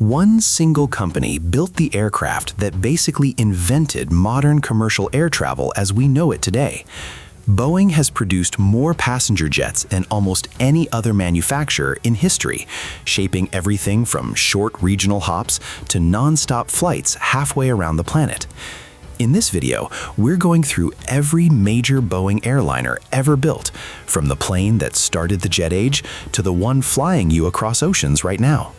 One single company built the aircraft that basically invented modern commercial air travel as we know it today. Boeing has produced more passenger jets than almost any other manufacturer in history, shaping everything from short regional hops to non-stop flights halfway around the planet. In this video, we're going through every major Boeing airliner ever built, from the plane that started the jet age to the one flying you across oceans right now.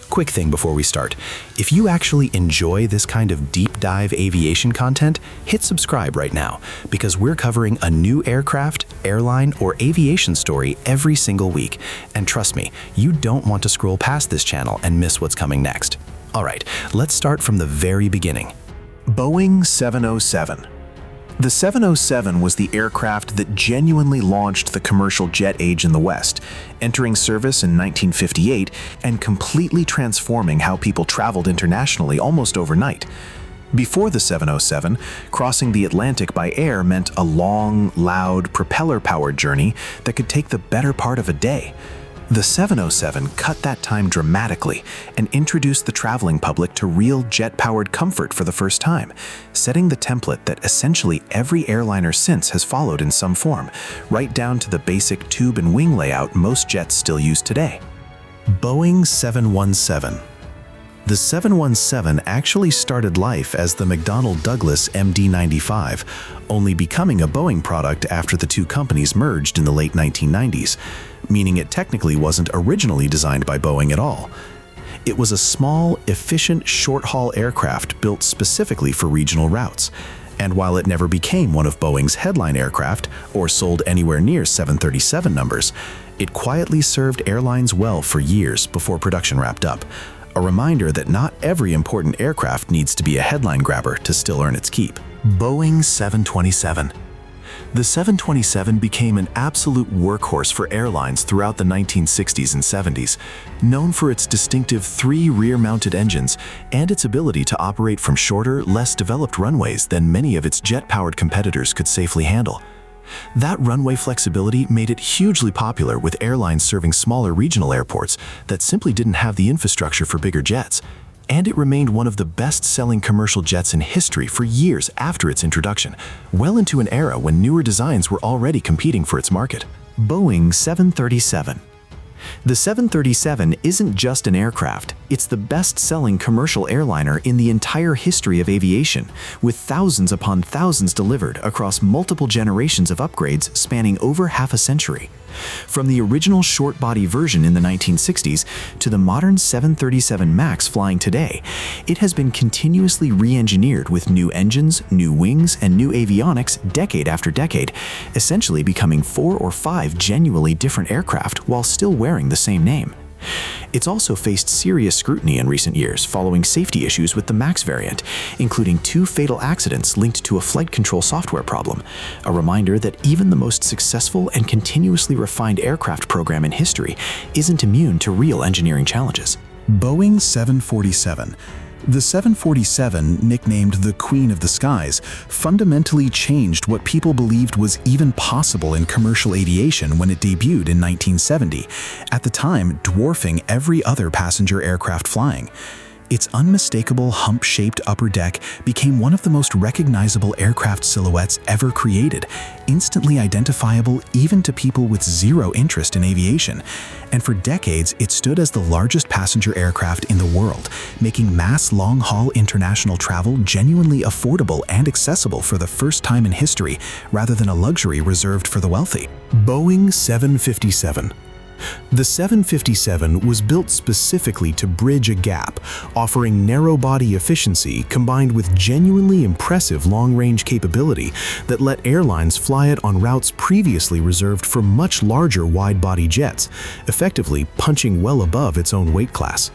Quick thing before we start, if you actually enjoy this kind of deep dive aviation content, hit subscribe right now, because we're covering a new aircraft, airline, or aviation story every single week. And trust me, you don't want to scroll past this channel and miss what's coming next. All right, let's start from the very beginning. Boeing 707. The 707 was the aircraft that genuinely launched the commercial jet age in the West, entering service in 1958 and completely transforming how people traveled internationally almost overnight. Before the 707, crossing the Atlantic by air meant a long, loud, propeller-powered journey that could take the better part of a day. The 707 cut that time dramatically and introduced the traveling public to real jet-powered comfort for the first time, setting the template that essentially every airliner since has followed in some form, right down to the basic tube and wing layout most jets still use today. Boeing 717. The 717 actually started life as the McDonnell Douglas MD-95, only becoming a Boeing product after the two companies merged in the late 1990s, meaning it technically wasn't originally designed by Boeing at all. It was a small, efficient, short-haul aircraft built specifically for regional routes. And while it never became one of Boeing's headline aircraft or sold anywhere near 737 numbers, it quietly served airlines well for years before production wrapped up. A reminder that not every important aircraft needs to be a headline grabber to still earn its keep. Boeing 727. The 727 became an absolute workhorse for airlines throughout the 1960s and 70s, known for its distinctive 3 rear-mounted engines and its ability to operate from shorter, less developed runways than many of its jet-powered competitors could safely handle. That runway flexibility made it hugely popular with airlines serving smaller regional airports that simply didn't have the infrastructure for bigger jets, and it remained one of the best-selling commercial jets in history for years after its introduction, well into an era when newer designs were already competing for its market. Boeing 737. The 737 isn't just an aircraft, it's the best-selling commercial airliner in the entire history of aviation, with thousands upon thousands delivered across multiple generations of upgrades spanning over half a century. From the original short-body version in the 1960s to the modern 737 MAX flying today, it has been continuously re-engineered with new engines, new wings, and new avionics decade after decade, essentially becoming 4 or 5 genuinely different aircraft while still wearing the same name. It's also faced serious scrutiny in recent years following safety issues with the MAX variant, including 2 fatal accidents linked to a flight control software problem, a reminder that even the most successful and continuously refined aircraft program in history isn't immune to real engineering challenges. Boeing 747. The 747, nicknamed the Queen of the Skies, fundamentally changed what people believed was even possible in commercial aviation when it debuted in 1970, at the time dwarfing every other passenger aircraft flying. Its unmistakable hump-shaped upper deck became one of the most recognizable aircraft silhouettes ever created, instantly identifiable even to people with zero interest in aviation. And for decades, it stood as the largest passenger aircraft in the world, making mass long-haul international travel genuinely affordable and accessible for the first time in history, rather than a luxury reserved for the wealthy. Boeing 757. The 757 was built specifically to bridge a gap, offering narrow-body efficiency combined with genuinely impressive long-range capability that let airlines fly it on routes previously reserved for much larger wide-body jets, effectively punching well above its own weight class.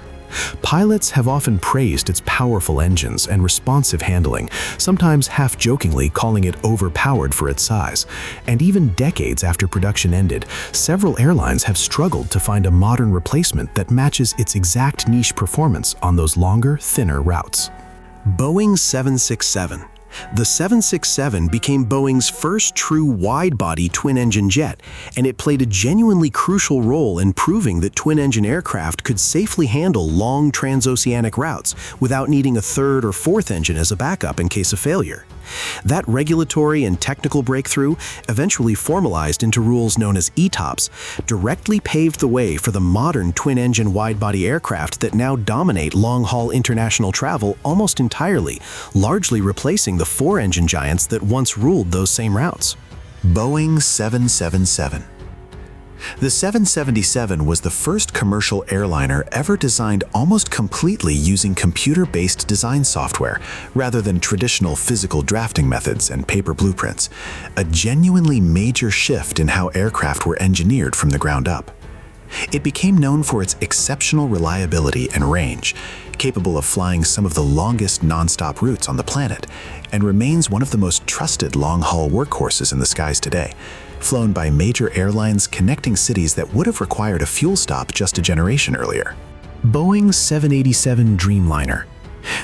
Pilots have often praised its powerful engines and responsive handling, sometimes half-jokingly calling it overpowered for its size. And even decades after production ended, several airlines have struggled to find a modern replacement that matches its exact niche performance on those longer, thinner routes. Boeing 767. The 767 became Boeing's first true wide-body twin-engine jet, and it played a genuinely crucial role in proving that twin-engine aircraft could safely handle long transoceanic routes without needing a third or fourth engine as a backup in case of failure. That regulatory and technical breakthrough, eventually formalized into rules known as ETOPS, directly paved the way for the modern twin-engine wide-body aircraft that now dominate long-haul international travel almost entirely, largely replacing the four-engine giants that once ruled those same routes. Boeing 777. The 777 was the first commercial airliner ever designed almost completely using computer-based design software rather than traditional physical drafting methods and paper blueprints, a genuinely major shift in how aircraft were engineered from the ground up. It became known for its exceptional reliability and range, capable of flying some of the longest non-stop routes on the planet, and remains one of the most trusted long-haul workhorses in the skies today, flown by major airlines connecting cities that would have required a fuel stop just a generation earlier. Boeing's 787 Dreamliner.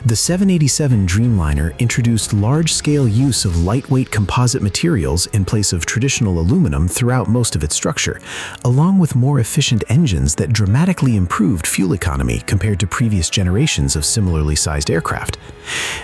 The 787 Dreamliner introduced large-scale use of lightweight composite materials in place of traditional aluminum throughout most of its structure, along with more efficient engines that dramatically improved fuel economy compared to previous generations of similarly sized aircraft.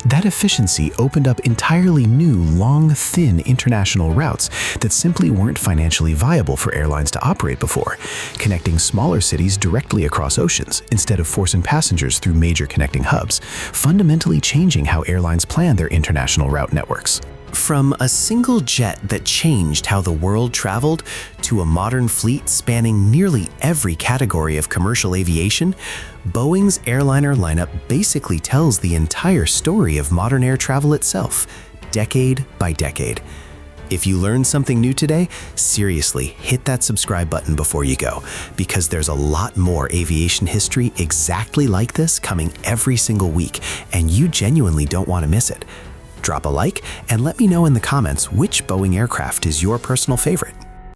That efficiency opened up entirely new, long, thin international routes that simply weren't financially viable for airlines to operate before, connecting smaller cities directly across oceans instead of forcing passengers through major connecting hubs, fundamentally changing how airlines plan their international route networks. From a single jet that changed how the world traveled to a modern fleet spanning nearly every category of commercial aviation, Boeing's airliner lineup basically tells the entire story of modern air travel itself, decade by decade. If you learned something new today, seriously, hit that subscribe button before you go, because there's a lot more aviation history exactly like this coming every single week, and you genuinely don't want to miss it. Drop a like and let me know in the comments which Boeing aircraft is your personal favorite.